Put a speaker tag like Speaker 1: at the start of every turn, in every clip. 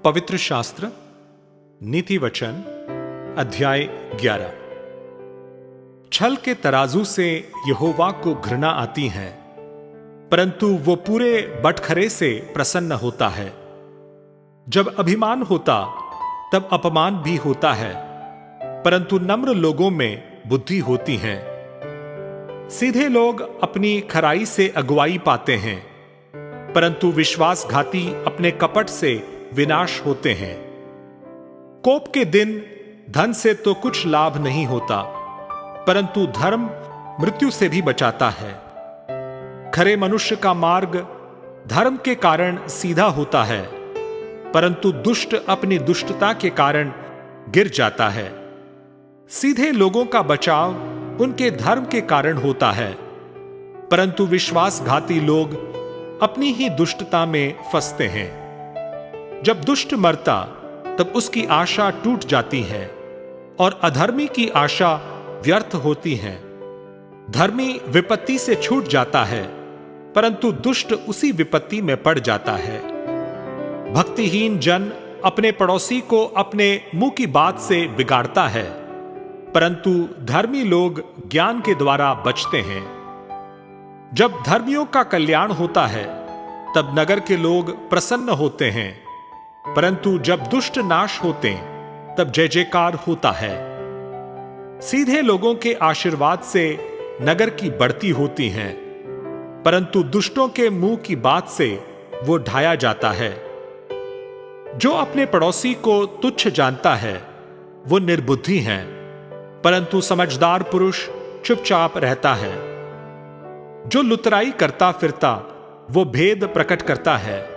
Speaker 1: पवित्र शास्त्र नीति वचन अध्याय 11। छल के तराजू से यहोवा को घृणा आती है, परंतु वो पूरे बटखरे से प्रसन्न होता है। जब अभिमान होता तब अपमान भी होता है, परंतु नम्र लोगों में बुद्धि होती है। सीधे लोग अपनी खराई से अगुवाई पाते हैं, परंतु विश्वासघाती अपने कपट से विनाश होते हैं। कोप के दिन धन से तो कुछ लाभ नहीं होता, परंतु धर्म मृत्यु से भी बचाता है। खरे मनुष्य का मार्ग धर्म के कारण सीधा होता है, परंतु दुष्ट अपनी दुष्टता के कारण गिर जाता है। सीधे लोगों का बचाव उनके धर्म के कारण होता है, परंतु विश्वासघाती लोग अपनी ही दुष्टता में फंसते हैं। जब दुष्ट मरता तब उसकी आशा टूट जाती है और अधर्मी की आशा व्यर्थ होती है। धर्मी विपत्ति से छूट जाता है, परंतु दुष्ट उसी विपत्ति में पड़ जाता है। भक्तिहीन जन अपने पड़ोसी को अपने मुंह की बात से बिगाड़ता है, परंतु धर्मी लोग ज्ञान के द्वारा बचते हैं। जब धर्मियों का कल्याण होता है तब नगर के लोग प्रसन्न होते हैं, परंतु जब दुष्ट नाश होते तब जय जयकार होता है। सीधे लोगों के आशीर्वाद से नगर की बढ़ती होती है, परंतु दुष्टों के मुंह की बात से वो ढाया जाता है। जो अपने पड़ोसी को तुच्छ जानता है वो निर्बुद्धि है, परंतु समझदार पुरुष चुपचाप रहता है। जो लुतराई करता फिरता वो भेद प्रकट करता है,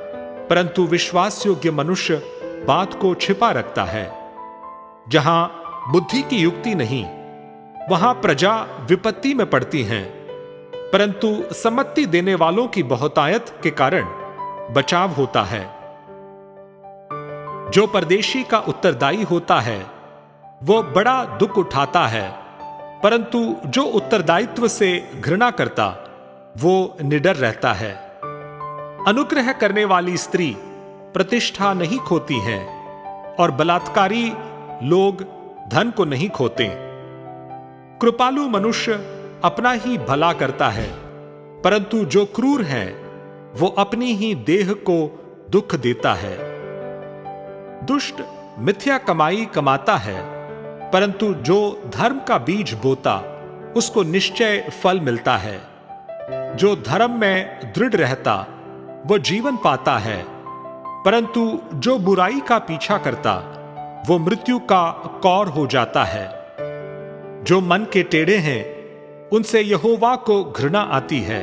Speaker 1: परंतु विश्वास योग्य मनुष्य बात को छिपा रखता है। जहां बुद्धि की युक्ति नहीं, वहां प्रजा विपत्ति में पड़ती है, परंतु सम्मति देने वालों की बहुतायत के कारण बचाव होता है। जो परदेशी का उत्तरदायी होता है वो बड़ा दुख उठाता है, परंतु जो उत्तरदायित्व से घृणा करता वो निडर रहता है। अनुग्रह करने वाली स्त्री प्रतिष्ठा नहीं खोती है और बलात्कारी लोग धन को नहीं खोते। कृपालु मनुष्य अपना ही भला करता है, परंतु जो क्रूर है वो अपनी ही देह को दुख देता है। दुष्ट मिथ्या कमाई कमाता है, परंतु जो धर्म का बीज बोता उसको निश्चय फल मिलता है। जो धर्म में दृढ़ रहता वो जीवन पाता है, परंतु जो बुराई का पीछा करता वो मृत्यु का कौर हो जाता है। जो मन के टेढ़े हैं उनसे यहोवा को घृणा आती है,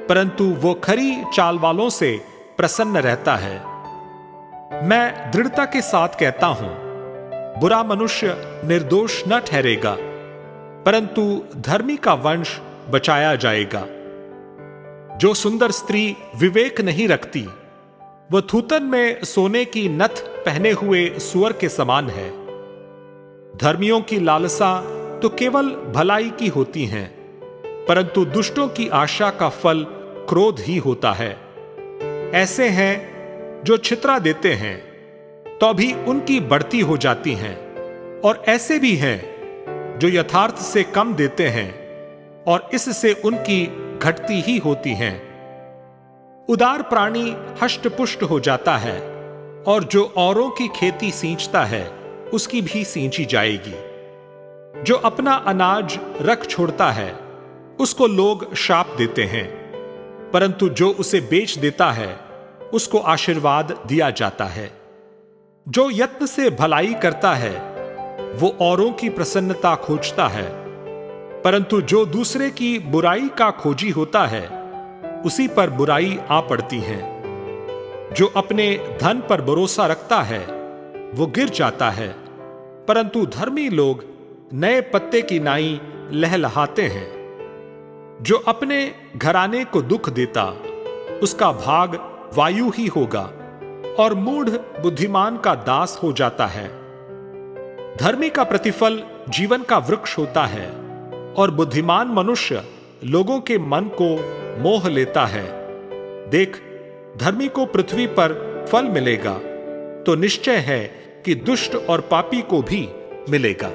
Speaker 1: परंतु वो खरी चाल वालों से प्रसन्न रहता है। मैं दृढ़ता के साथ कहता हूं, बुरा मनुष्य निर्दोष न ठहरेगा, परंतु धर्मी का वंश बचाया जाएगा। जो सुंदर स्त्री विवेक नहीं रखती वह थूथन में सोने की नथ पहने हुए सुअर के समान है। धर्मियों की लालसा तो केवल भलाई की होती है, परंतु दुष्टों की आशा का फल क्रोध ही होता है। ऐसे हैं जो छितरा देते हैं तो भी उनकी बढ़ती हो जाती हैं, और ऐसे भी हैं जो यथार्थ से कम देते हैं और इससे उनकी घटती ही होती हैं। उदार प्राणी हष्ट पुष्ट हो जाता है, और जो औरों की खेती सींचता है उसकी भी सींची जाएगी। जो अपना अनाज रख छोड़ता है उसको लोग शाप देते हैं, परंतु जो उसे बेच देता है उसको आशीर्वाद दिया जाता है। जो यत्न से भलाई करता है वो औरों की प्रसन्नता खोजता है, परंतु जो दूसरे की बुराई का खोजी होता है उसी पर बुराई आ पड़ती है। जो अपने धन पर भरोसा रखता है वो गिर जाता है, परंतु धर्मी लोग नए पत्ते की नाई लहलहाते हैं। जो अपने घराने को दुख देता उसका भाग वायु ही होगा, और मूढ़ बुद्धिमान का दास हो जाता है। धर्मी का प्रतिफल जीवन का वृक्ष होता है, और बुद्धिमान मनुष्य लोगों के मन को मोह लेता है। देख, धर्मी को पृथ्वी पर फल मिलेगा, तो निश्चय है कि दुष्ट और पापी को भी मिलेगा।